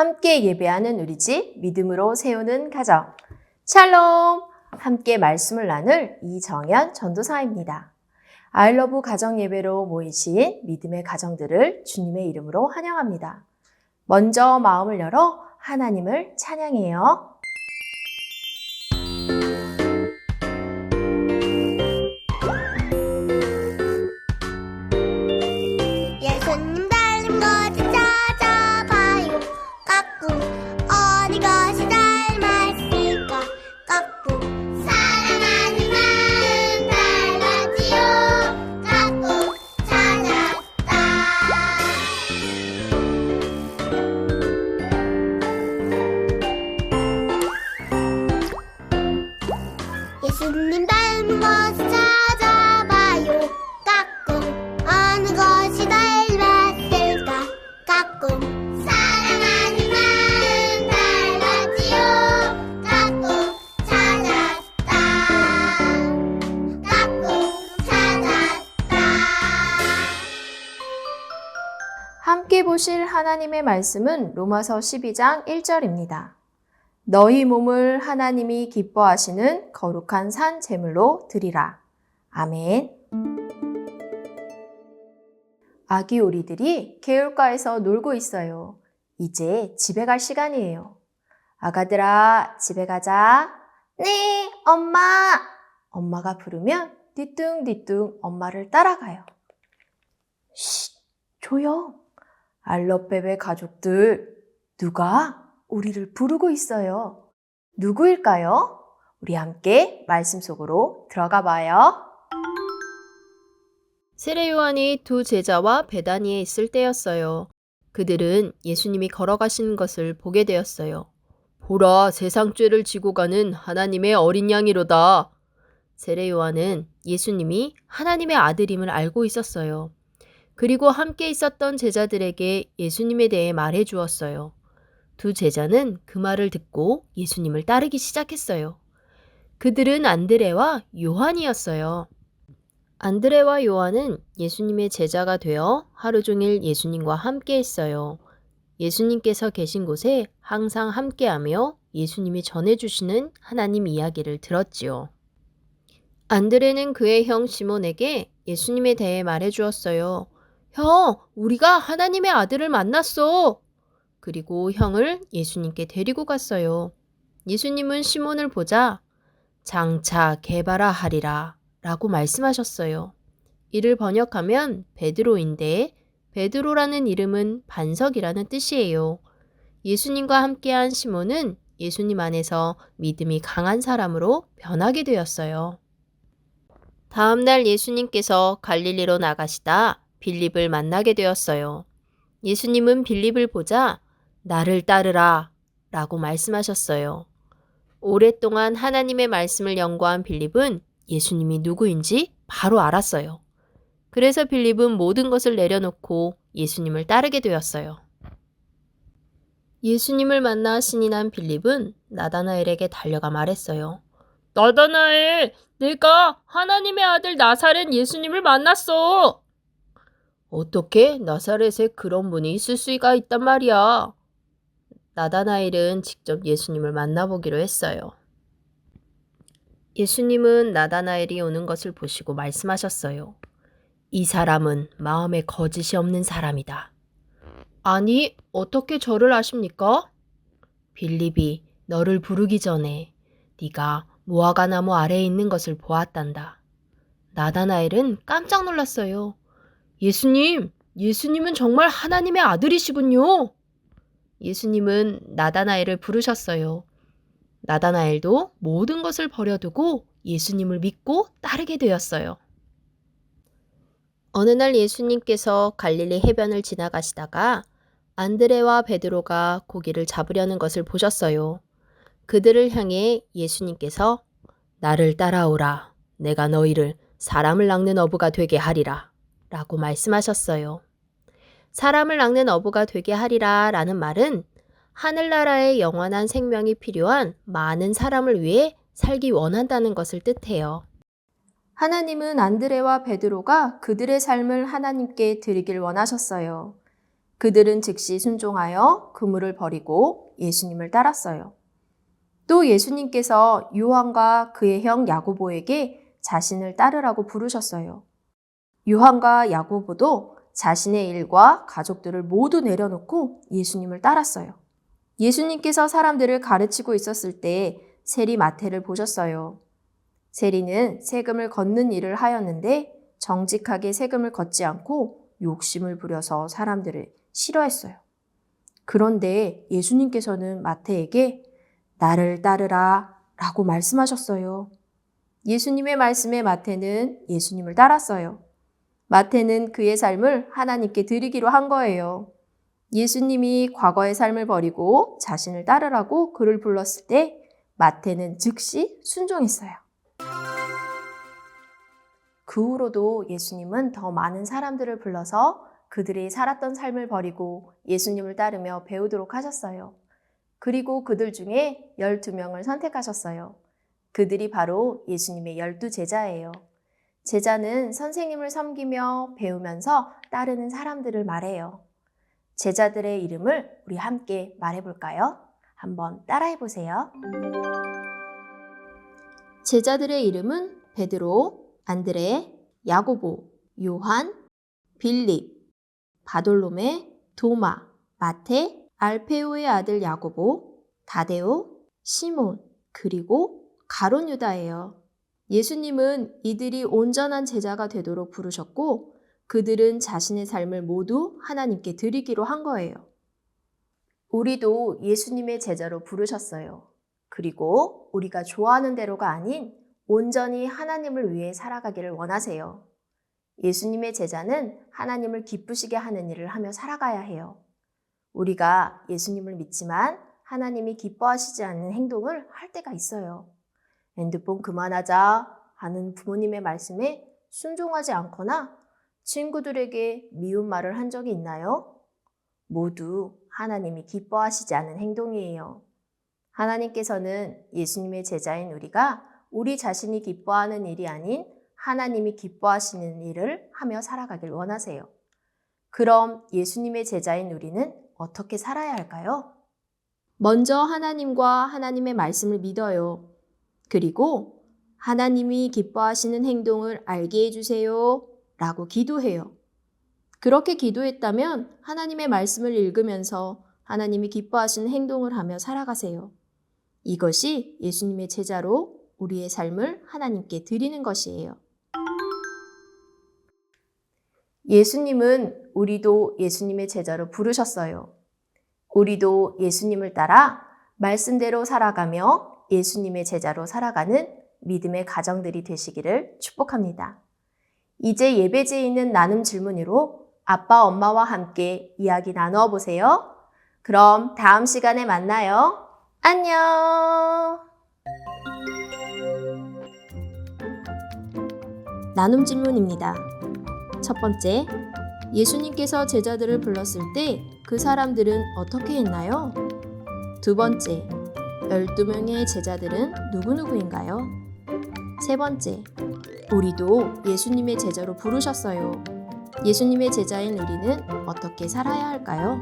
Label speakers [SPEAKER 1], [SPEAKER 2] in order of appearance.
[SPEAKER 1] 함께 예배하는 우리 집, 믿음으로 세우는 가정. 샬롬! 함께 말씀을 나눌 이정현 전도사입니다. 아이러브 가정 예배로 모이신 믿음의 가정들을 주님의 이름으로 환영합니다. 먼저 마음을 열어 하나님을 찬양해요.
[SPEAKER 2] 예수님 닮은 것을 찾아봐요. 까꿍 어디 것이 닮았을까? 까꿍 사랑하는 마음 닮았지요. 까꿍 찾았다. 예수님 닮은 것을 찾아봐요. 까꿍 어느 것이 닮았을까? 까꿍 사랑하는 마음 닮았지요. 까꿍 찾았다. 까꿍 찾았다.
[SPEAKER 1] 함께 보실 하나님의 말씀은 로마서 12장 1절입니다. 너희 몸을 하나님이 기뻐하시는 거룩한 산 제물로 드리라. 아멘. 아기 오리들이 개울가에서 놀고 있어요. 이제 집에 갈 시간이에요. 아가들아, 집에 가자. 네, 엄마. 엄마가 부르면 뒤뚱뒤뚱 엄마를 따라가요. 쉿, 조용. 알러베베 가족들, 누가 우리를 부르고 있어요. 누구일까요? 우리 함께 말씀 속으로 들어가 봐요.
[SPEAKER 3] 세례 요한이 두 제자와 베다니에 있을 때였어요. 그들은 예수님이 걸어가시는 것을 보게 되었어요. 보라, 세상 죄를 지고 가는 하나님의 어린 양이로다. 세례 요한은 예수님이 하나님의 아들임을 알고 있었어요. 그리고 함께 있었던 제자들에게 예수님에 대해 말해 주었어요. 두 제자는 그 말을 듣고 예수님을 따르기 시작했어요. 그들은 안드레와 요한이었어요. 안드레와 요한은 예수님의 제자가 되어 하루 종일 예수님과 함께 했어요. 예수님께서 계신 곳에 항상 함께하며 예수님이 전해주시는 하나님 이야기를 들었지요. 안드레는 그의 형 시몬에게 예수님에 대해 말해주었어요. 형, 우리가 하나님의 아들을 만났어. 그리고 형을 예수님께 데리고 갔어요. 예수님은 시몬을 보자 장차 개바라 하리라 라고 말씀하셨어요. 이를 번역하면 베드로인데 베드로라는 이름은 반석이라는 뜻이에요. 예수님과 함께한 시몬은 예수님 안에서 믿음이 강한 사람으로 변하게 되었어요. 다음 날 예수님께서 갈릴리로 나가시다 빌립을 만나게 되었어요. 예수님은 빌립을 보자 나를 따르라 라고 말씀하셨어요. 오랫동안 하나님의 말씀을 연구한 빌립은 예수님이 누구인지 바로 알았어요. 그래서 빌립은 모든 것을 내려놓고 예수님을 따르게 되었어요. 예수님을 만나 신이 난 빌립은 나다나엘에게 달려가 말했어요. 나다나엘, 내가 하나님의 아들 나사렛 예수님을 만났어. 어떻게 나사렛에 그런 분이 있을 수가 있단 말이야. 나다나엘은 직접 예수님을 만나보기로 했어요. 예수님은 나다나엘이 오는 것을 보시고 말씀하셨어요. 이 사람은 마음에 거짓이 없는 사람이다. 아니, 어떻게 저를 아십니까? 빌립이 너를 부르기 전에 네가 무화과 나무 아래에 있는 것을 보았단다. 나다나엘은 깜짝 놀랐어요. 예수님은 정말 하나님의 아들이시군요. 예수님은 나다나엘을 부르셨어요. 나다나엘도 모든 것을 버려두고 예수님을 믿고 따르게 되었어요. 어느 날 예수님께서 갈릴리 해변을 지나가시다가 안드레와 베드로가 고기를 잡으려는 것을 보셨어요. 그들을 향해 예수님께서 나를 따라오라. 내가 너희를 사람을 낚는 어부가 되게 하리라. 라고 말씀하셨어요. 사람을 낚는 어부가 되게 하리라 라는 말은 하늘나라의 영원한 생명이 필요한 많은 사람을 위해 살기 원한다는 것을 뜻해요.
[SPEAKER 1] 하나님은 안드레와 베드로가 그들의 삶을 하나님께 드리길 원하셨어요. 그들은 즉시 순종하여 그물을 버리고 예수님을 따랐어요. 또 예수님께서 요한과 그의 형 야고보에게 자신을 따르라고 부르셨어요. 요한과 야고보도 자신의 일과 가족들을 모두 내려놓고 예수님을 따랐어요. 예수님께서 사람들을 가르치고 있었을 때 세리 마태를 보셨어요. 세리는 세금을 걷는 일을 하였는데 정직하게 세금을 걷지 않고 욕심을 부려서 사람들을 싫어했어요. 그런데 예수님께서는 마태에게 나를 따르라 라고 말씀하셨어요. 예수님의 말씀에 마태는 예수님을 따랐어요. 마태는 그의 삶을 하나님께 드리기로 한 거예요. 예수님이 과거의 삶을 버리고 자신을 따르라고 그를 불렀을 때 마태는 즉시 순종했어요. 그 후로도 예수님은 더 많은 사람들을 불러서 그들이 살았던 삶을 버리고 예수님을 따르며 배우도록 하셨어요. 그리고 그들 중에 12명을 선택하셨어요. 그들이 바로 예수님의 12제자예요. 제자는 선생님을 섬기며 배우면서 따르는 사람들을 말해요. 제자들의 이름을 우리 함께 말해볼까요? 한번 따라해보세요. 제자들의 이름은 베드로, 안드레, 야고보, 요한, 빌립, 바돌로메, 도마, 마테, 알페오의 아들 야고보, 다데오, 시몬, 그리고 가룟 유다예요. 예수님은 이들이 온전한 제자가 되도록 부르셨고 그들은 자신의 삶을 모두 하나님께 드리기로 한 거예요. 우리도 예수님의 제자로 부르셨어요. 그리고 우리가 좋아하는 대로가 아닌 온전히 하나님을 위해 살아가기를 원하세요. 예수님의 제자는 하나님을 기쁘시게 하는 일을 하며 살아가야 해요. 우리가 예수님을 믿지만 하나님이 기뻐하시지 않는 행동을 할 때가 있어요. 핸드폰 그만하자 하는 부모님의 말씀에 순종하지 않거나 친구들에게 미운 말을 한 적이 있나요? 모두 하나님이 기뻐하시지 않은 행동이에요. 하나님께서는 예수님의 제자인 우리가 우리 자신이 기뻐하는 일이 아닌 하나님이 기뻐하시는 일을 하며 살아가길 원하세요. 그럼 예수님의 제자인 우리는 어떻게 살아야 할까요? 먼저 하나님과 하나님의 말씀을 믿어요. 그리고 하나님이 기뻐하시는 행동을 알게 해주세요 라고 기도해요. 그렇게 기도했다면 하나님의 말씀을 읽으면서 하나님이 기뻐하시는 행동을 하며 살아가세요. 이것이 예수님의 제자로 우리의 삶을 하나님께 드리는 것이에요. 예수님은 우리도 예수님의 제자로 부르셨어요. 우리도 예수님을 따라 말씀대로 살아가며 예수님의 제자로 살아가는 믿음의 가정들이 되시기를 축복합니다. 이제 예배지에 있는 나눔 질문으로 아빠, 엄마와 함께 이야기 나누어 보세요. 그럼 다음 시간에 만나요. 안녕! 나눔 질문입니다. 첫 번째, 예수님께서 제자들을 불렀을 때 그 사람들은 어떻게 했나요? 두 번째, 12명의 제자들은 누구누구인가요? 세 번째, 우리도 예수님의 제자로 부르셨어요. 예수님의 제자인 우리는 어떻게 살아야 할까요?